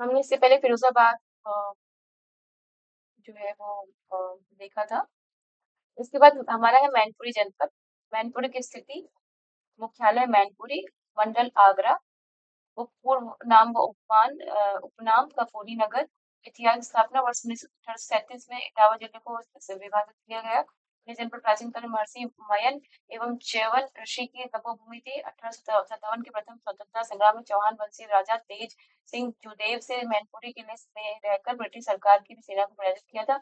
हमने इससे पहले फिरोजाबाद जो है वो देखा था। इसके बाद हमारा है मैनपुरी जनपद। मैनपुरी की स्थिति, मुख्यालय मैनपुरी, मंडल आगरा, पूर्व नाम व उपनाम कपूरी नगर। इतिहास, स्थापना वर्ष 1937 में इटावा जिले को इससे विभाजित किया गया। ये जनपद प्राचीन काल में महर्षि मयन एवं च्यवन ऋषि की तपोभूमि थी। 1857 के प्रथम स्वतंत्रता संग्राम में चौहान वंशीय राजा तेज सिंह जुदेव से मैनपुरी किले में रहकर ब्रिटिश सरकार की सेना को पराजित किया था।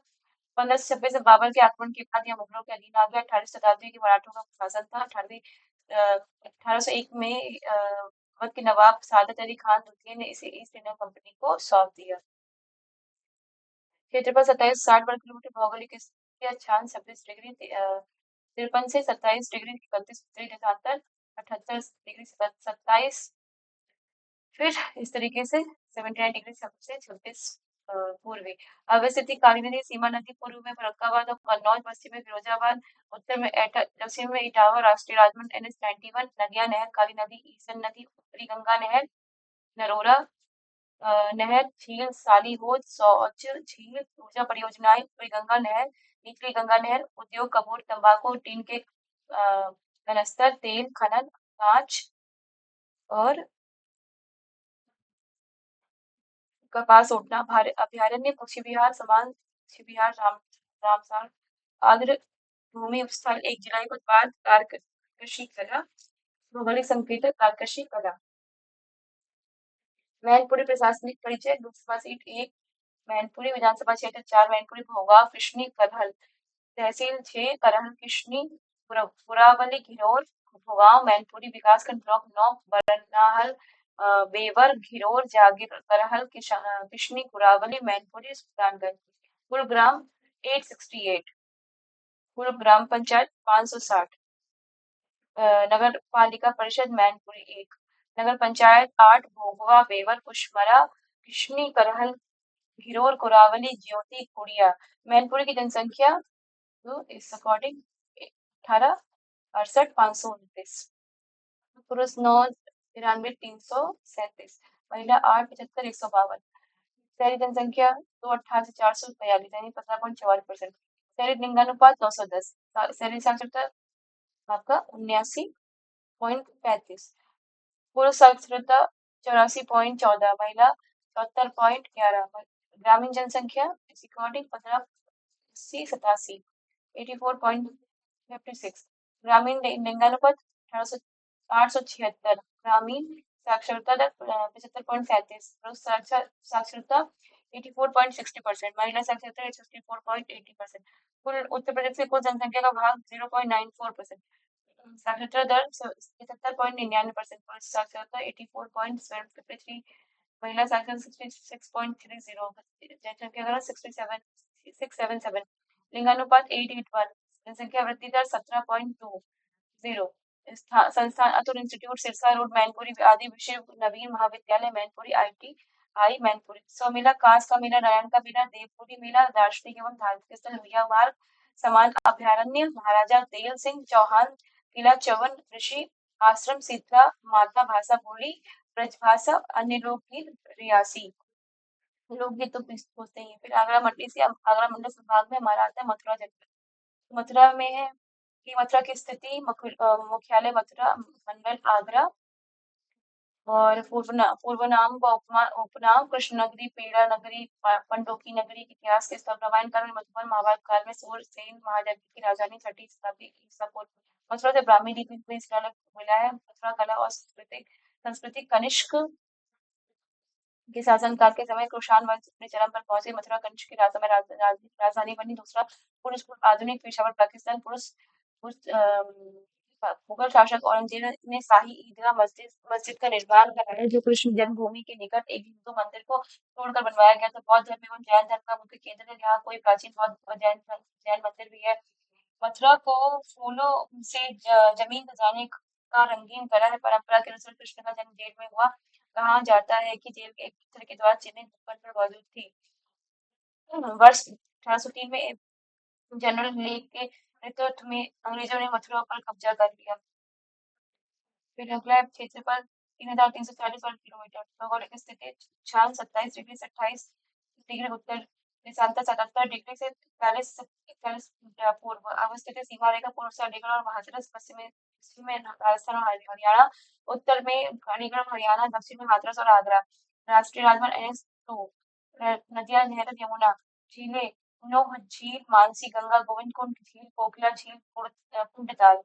1526 में बाबर के आक्रमण के बाद यह मुगलों के अधीन आ गया। 18वीं शताब्दी के मराठों का शासन था। 1801 में वक्त के नवाब सादत अली खान द्वितीय ने इसे ईस्ट इंडिया कंपनी को सौंप दिया। क्षेत्रफल 2760 वर्ग किलोमीटर, भौगोलिक स्थिति 26 डिग्री 53 से 27 डिग्री 31 उत्तरी देशांतर, 78 डिग्री 27, फिर इस तरीके से 79 डिग्री से 36 पूर्वी। अवस्थिति काली नदी, सीमा नदी पूर्व में फर्रुखाबाद और कन्नौज, पश्चिम में फिरोजाबाद, उत्तर में दक्षिण में इटावा, राष्ट्रीय राजमार्ग NH 91, नदियां नहर काली नदी, ईसन नदी, उत्तरी गंगा नहर, नरोरा नहर, झील सालीहोद, सौच झील, ऊर्जा परियोजनाएं, ऊपरी गंगा नहर, निचली गंगा नहर, उद्योग कपूर, तंबाकू, टीन के कनस्तर, तेल खनन, कांच और कपास ओटना, अभयारण्य, पक्षी विहार, समान पक्षी विहार, रामसार, आर्द्र भूमि उपस्थल, 1 जुलाई को उत्पाद, कृषि कला, भौगोलिक संकेतक, तारकशी कला। मैनपुरी प्रशासनिक परिचय, लोकसभा सीट 1 मैनपुरी, विधानसभा क्षेत्र 4 मैनपुरी, भोगाव, कृष्णी, करहल, तहसील 6 करहल, कृष्णी, पुरावली, घिरोर, भोगाव, मैनपुरी, विकासखंड ब्लॉक 9 बरनाहल, बेवर, घिरोर, जागीर, करहल, कृष्णी, कुरावली, मैनपुरी, सुल्तानगंज। कुल ग्राम 868, कुल ग्राम पंचायत 560, नगर पालिका परिषद मैनपुरी 1, नगर पंचायत 8, भोगवा, बेवर, कुशमरा, कृष्णी, करहल, घिरोर, कुरावली, ज्योति, कुड़िया। मैनपुरी की जनसंख्या तो इस अकॉर्डिंग 18 68 529, पुरुष 9 93 337, महिला 8 75 152। शहरी जनसंख्या 2 88 442, यानी 15.44%। शहरी लिंगानुपात 910। शहरी साक्षरता आपका 79.35। पुरुष साक्षरता 84.14, महिला 74.11। ग्रामीण जनसंख्या इस अकॉर्डिंग 15 80 87, 84.56। ग्रामीण लिंगानुपात 876। ग्रामीण साक्षरता दर 75.37। पुरुष साक्षरता 84.60%, महिला साक्षरता 64.80%। कुल उत्तर प्रदेश की कुल जनसंख्या का भाग 0.94%। साक्षरता दर 77.99%, पुरुष साक्षरता 84.53, महिला साक्षरता 66.30, जनसंख्या घनत्व 677, लिंगानुपात 881, जनसंख्या वृद्धि दर 17.20। संस्थान अतुल इंस्टीट्यूट, सिरसा रोड, मैनपुरी, आदि विश्व नवीन महाविद्यालय मैनपुरी, ITI मैनपुरी। सौ मेला, कांस का मेला, नारायण का मेला, देवपुरी मेला, दार्शनिक एवं धार्मिक स्थल मिया मार्ग, समान अभ्यारण्य, महाराजा तेल सिंह चौहान किला, च्यवन ऋषि आश्रम, शीतला माता, भाषा बोली ब्रजभाषा, अन्य लोकगीत, रियासी। लोकगीत तो पूछते ही हैं। फिर आगरा मंडी से, आगरा मंडल संभाग में हमारा आता है मथुरा जनपद। मथुरा में है कि मथुरा की स्थिति, मुख्यालय मथुरा, मंडल आगरा, और पूर्व नाम व उपनाम कृष्ण नगरी, पेड़ा नगरी, पंडोकी नगरी। इतिहास के स्थल, रामायण काल में मधुबन, महाभारत काल में सूरसेन महाजाति की राजधानी, 6वीं शताब्दी ईसा पूर्व। मथुरा से ब्राह्मी लिपि में शिलालेख मिला है। मथुरा कला और संस्कृति कनिष्क के शासनकाल के समय कुषाण वंश अपने चरम पर पहुंचे। मथुरा कनिष्क की समय राजधानी बनी। दूसरा पुरुष आधुनिक पेशावर पाकिस्तान, मुगल शासक औरंगजेब ने शाही ईदगाह मस्जिद का निर्माण कराया, जो कृष्ण जन्मभूमि के निकट एक हिंदू मंदिर को तोड़कर बनवाया गया था। बौद्ध धर्म एवं जैन धर्म का मुख्य केंद्र है। यहाँ कोई प्राचीन बौद्ध और जैन मंदिर भी है। मथुरा को फूलों से जमीन सजाने का रंगीन कला है। परंपरा के अनुसार कृष्ण का जन्म जेल में हुआ। कहा जाता है कि जेल के एक पत्थर के द्वारा चिन्हित दुकान पर मौजूद थी। वर्ष 1803 में जनरल लेक के नेतृत्व में अंग्रेजों ने मथुरा पर कब्जा कर लिया। फिर अगला क्षेत्रफल 3,340 वर्ग किलोमीटर। भौगोलिक स्थिति चांद 27 डिग्री से 28 डिग्री उत्तर देशांतर 77 डिग्री से 41 पूर्व अवस्थित है। सीमा रेखा पूर्व से अलीगढ़ और हाथरस, पश्चिम में राजस्थान और हरियाणा, उत्तर में अलीगढ़ हरियाणा, दक्षिण में हाथरस और आगरा। राष्ट्रीय राजमार्ग NH 2, नदियां नहर यमुना, झीलें नोह झील, मानसी, गंगा, गोविंद कुंड झील, कोकिला झील, कुंडताल।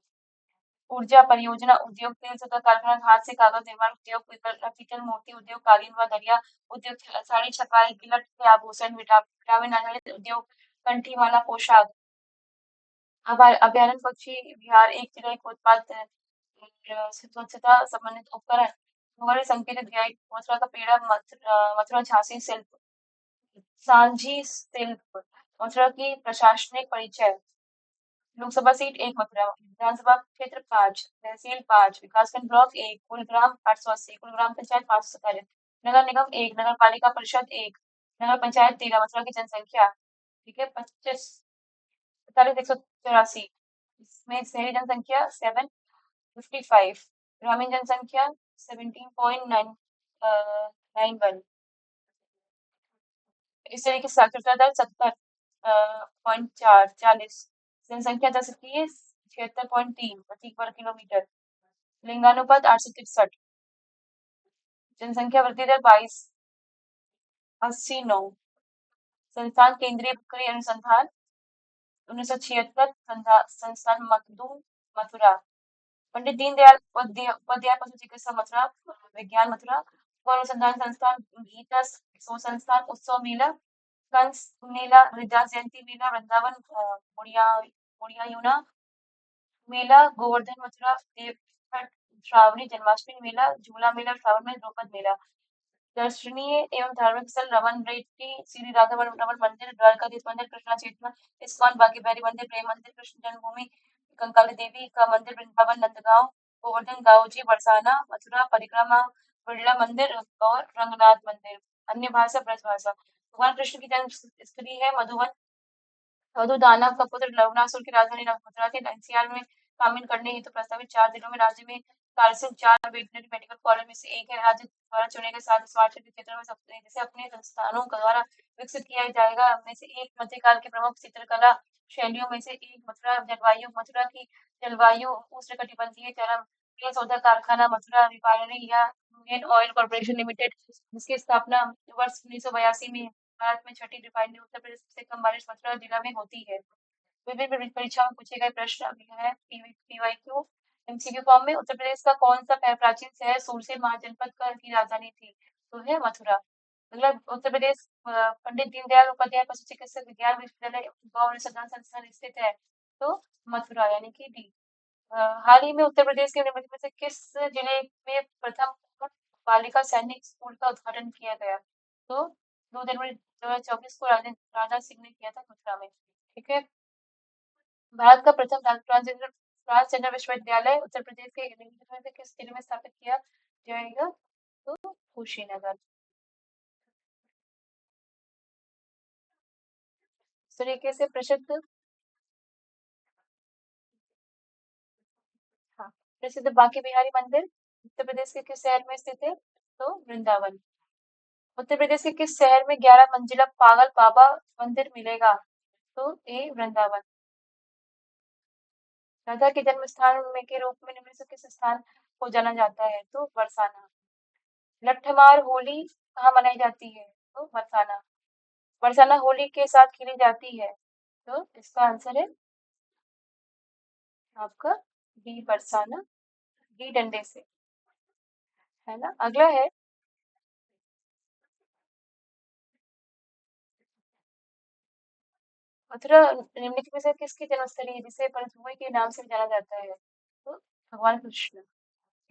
ऊर्जा परियोजना उद्योग, तेल तथा कारखाना, हाथ से कागज निर्माण उद्योग, पीतल मूर्ति उद्योग, कालीन व दरिया उद्योग, साड़ी छपाई, गिलट के आभूषण, विटामिन आधारित उद्योग, कंठी माला पोशाक। अभयारण्य पक्षी विहार, एक जिला एक उत्पाद, स्वच्छता संबंधित उपकरण, भूगोलिक संकेतित गाइड, मथुरा का पेड़ा, मथुरा झांसी शिल्प, सांझी शिल्प, मथुरा की प्रशासनिक परिचय। लोकसभा सीट 1 मथुरा, विधानसभा क्षेत्र 5, तहसील 5, विकासखंड ब्लॉक 1, कुल ग्राम 880, कुल ग्राम पंचायत 547, नगर निगम 1, नगर पालिका परिषद 1, नगर पंचायत 13। मथुरा की जनसंख्या ठीक है 45,184, इसमें शहरी जनसंख्या 755, ग्रामीण जनसंख्या 17.91। इस तरीके से साक्षरता दर 70.40, जनसंख्या दर 76.3 प्रति वर्ग किलोमीटर, लिंगानुपात 863, जनसंख्या वृद्धि दर 22.89, संस्थान केंद्रीय उपग्रह अनुसंधान 1976, संस्थान मखदूम मथुरा, पंडित दीनदयाल उपाध्याय पशु चिकित्सा मथुरा, विज्ञान मथुरा, अनुसंधान संस्थान गीता शोध संस्थान, उत्सव मेला, कंस मेला, हरिदास जयंती मेला, वृंदावन मुड़िया मेला, गोवर्धन मथुरा, देवघर श्रावणी जन्माष्टमी मेला, झूला मेला श्रावण में, द्रौपद मेला। दर्शनीय एवं धार्मिक स्थल रमन रेड्डी, श्री राघव रमन मंदिर, द्वारकाधीश मंदिर, कृष्णा चेतना, इस्कॉन बांकी बिहारी मंदिर, प्रेम मंदिर, कृष्ण जन्मभूमि, कंकाली देवी का मंदिर, वृंदावन नंदगांव, गोवर्धन गांवजी बरसाना, मथुरा परिक्रमा, बिरला मंदिर और रंगनाथ मंदिर। अन्य भाषा ब्रजभाषा। भगवान कृष्ण की जन्म स्थली है मधुवन, मधु दानव का पुत्र लवणासुर की राजधानी मथुरा थी। एनसीआर में शामिल करने हेतु प्रस्तावित 4 जिलों में राज्य में कार्यशील 4 वेटनरी मेडिकल कॉलेज में से एक है। राज्य द्वारा चुने गए 7 स्मार्ट सिटी क्षेत्रों में सबसे जिसे अपने संस्थानों द्वारा विकसित किया जाएगा में से एक मध्यकाल के प्रमुख चित्रकला शैलियों में से एक मथुरा जलवायु। मथुरा की जलवायु उष्णकटिबंधीय चरम तेल शोधक कारखाना मथुरा रिफाइनरी या इंडियन ऑयल कॉर्पोरेशन लिमिटेड, जिसकी स्थापना वर्ष 1982 में भारत में छठी रिफाइनरी उत्तर प्रदेश से कम बारिश मथुरा जिला में होती है। विभिन्न परीक्षाओं में पूछे गए प्रश्न अभी है पीवाईक्यू एमसीक्यू फॉर्म में। उत्तर प्रदेश का कौन सा प्राचीन शहर सूरसेन महाजनपद की राजधानी थी? तो है मथुरा। अगला उत्तर प्रदेश पंडित दीनदयाल उपाध्याय पशु चिकित्सा विज्ञान विश्वविद्यालय गौ अनुसंधान संस्थान स्थित है, तो मथुरा यानी कि डी। हाल ही में उत्तर प्रदेश के निम्नलिखित में से किस जिले में प्रथम बालिका सैनिक स्कूल का उद्घाटन किया गया? तो 2 जनवरी 2024 को राजनाथ सिंह ने किया था मथुरा में। ठीक है। भारत का प्रथम ट्रांसजेंडर विश्वविद्यालय उत्तर प्रदेश के निम्नलिखित में से किस जिले में स्थापित किया जाएगा? तो कुशीनगर। इस तरीके से प्रसिद्ध प्रसिद्ध बांके बिहारी मंदिर उत्तर प्रदेश के किस शहर में स्थित है? तो वृंदावन। उत्तर प्रदेश के किस शहर में 11 मंजिला पागल बाबा मंदिर मिलेगा? तो ए वृंदावन। राधा के जन्म स्थान में के रूप में निम्न से किस स्थान को जाना जाता है? तो बरसाना। लट्ठमार होली कहाँ मनाई जाती है? तो बरसाना। बरसाना होली के साथ खेली जाती है, तो इसका आंसर है आपका डी बरसाना, डी डंडे से, है ना। अगला है मथुरा निम्नलिखित में से किसकी जन्मस्थली है जिसे पनसुए के नाम से जाना जाता है? तो भगवान कृष्ण।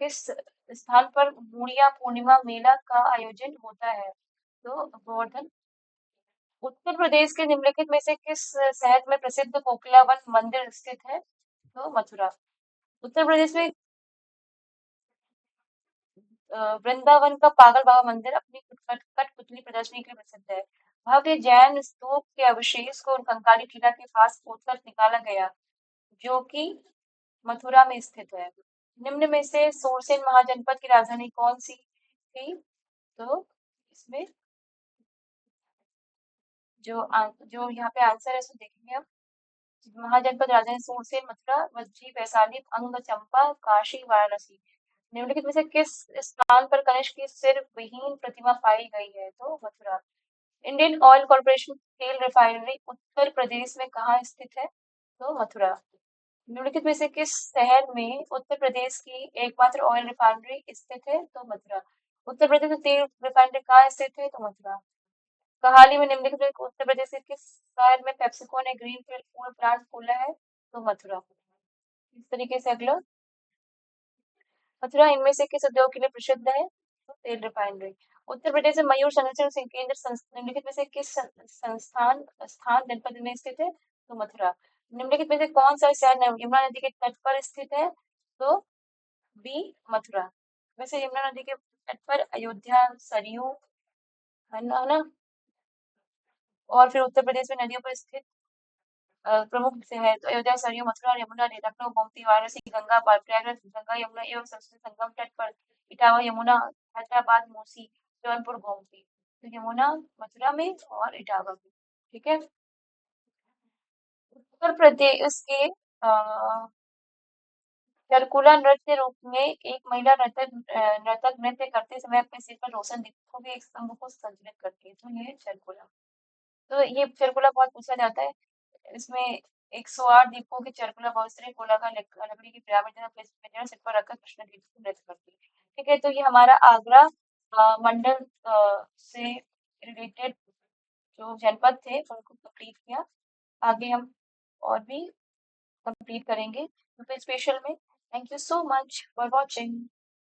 किस स्थान पर मुड़िया पूर्णिमा मेला का आयोजन होता है? तो गोवर्धन। उत्तर प्रदेश के निम्नलिखित में से किस शहर में प्रसिद्ध कोकिलावन मंदिर स्थित है? तो मथुरा। उत्तर प्रदेश में वृंदावन का पागल बाबा मंदिर अपनी कठपुतली प्रदर्शनी के लिए प्रसिद्ध है। भव्य जैन स्तूप के अवशेष को कंकाली टीला के पास खोदकर निकाला गया, जो कि मथुरा में स्थित है। निम्न में से सूरसेन महाजनपद की राजधानी कौन सी थी? तो इसमें जो यहाँ पे आंसर है उसको देखेंगे हम। महाजनपद राजधानी सूरसेन, मथुरा, वज्जी, वैशाली, अंग, चंपा, काशी, वाराणसी। निम्नलिखित में से किस स्थान पर कनिष्क की सिर विहीन प्रतिमा पाई गई है? तो मथुरा। इंडियन ऑयल कॉर्पोरेशन तेल रिफाइनरी उत्तर प्रदेश में कहाँ स्थित है? तो मथुरा। निम्नलिखित में से किस शहर में उत्तर प्रदेश की एकमात्र ऑयल रिफाइनरी स्थित है? तो मथुरा। उत्तर प्रदेश में तेल रिफाइनरी कहाँ स्थित है? तो मथुरा। हाल ही में निम्नलिखित में उत्तर प्रदेश के किस शहर में पेप्सिको ने ग्रीनफील्ड फूड प्लांट खोला है? तो मथुरा। इस तरीके से अगला, मथुरा इनमें से किस उद्योग के लिए प्रसिद्ध है? तो तेल रिफाइनरी। उत्तर प्रदेश में मयूर संरक्षण केंद्र निम्नलिखित में से किस संस्थान स्थान जनपद में स्थित है? तो मथुरा। निम्नलिखित में से कौन सा शहर यमुना नदी के तट पर स्थित है? तो बी मथुरा। वैसे यमुना नदी के तट पर अयोध्या, सरयू है ना, और फिर उत्तर प्रदेश में नदियों पर स्थित प्रमुख से है तो अयोध्या, सरयू, मथुरा, यमुना, लखनऊ, गोमती, वाराणसी, गंगा, प्रयागराज, गंगा यमुना एवं सरस्वती संगम तट पर इटावा, यमुना, हैदराबाद, मूसी, जौनपुर, गोमती। तो यमुना मथुरा में और इटावा में। ठीक है। उत्तर प्रदेश के चरकुला नृत्य रूप में एक महिला नर्तक नृत्य करते समय अपने सिर पर रोशन दीपकों के एक स्तंभ को संचालित करती है। तो ये चरकुला। तो ये चरकुला बहुत पूछा जाता है। इसमें 108 दीपों की चरकुला बहुस्तरीय गोलाकार लकड़ी की पिरामिड सिर पर रखकर कृष्ण दीप को नृत्य करती है। ठीक है, तो ये हमारा आगरा मंडल से रिलेटेड जो जनपद थे उनको कंप्लीट किया। आगे हम और भी कंप्लीट करेंगे स्पेशल में। Thank you so much for watching.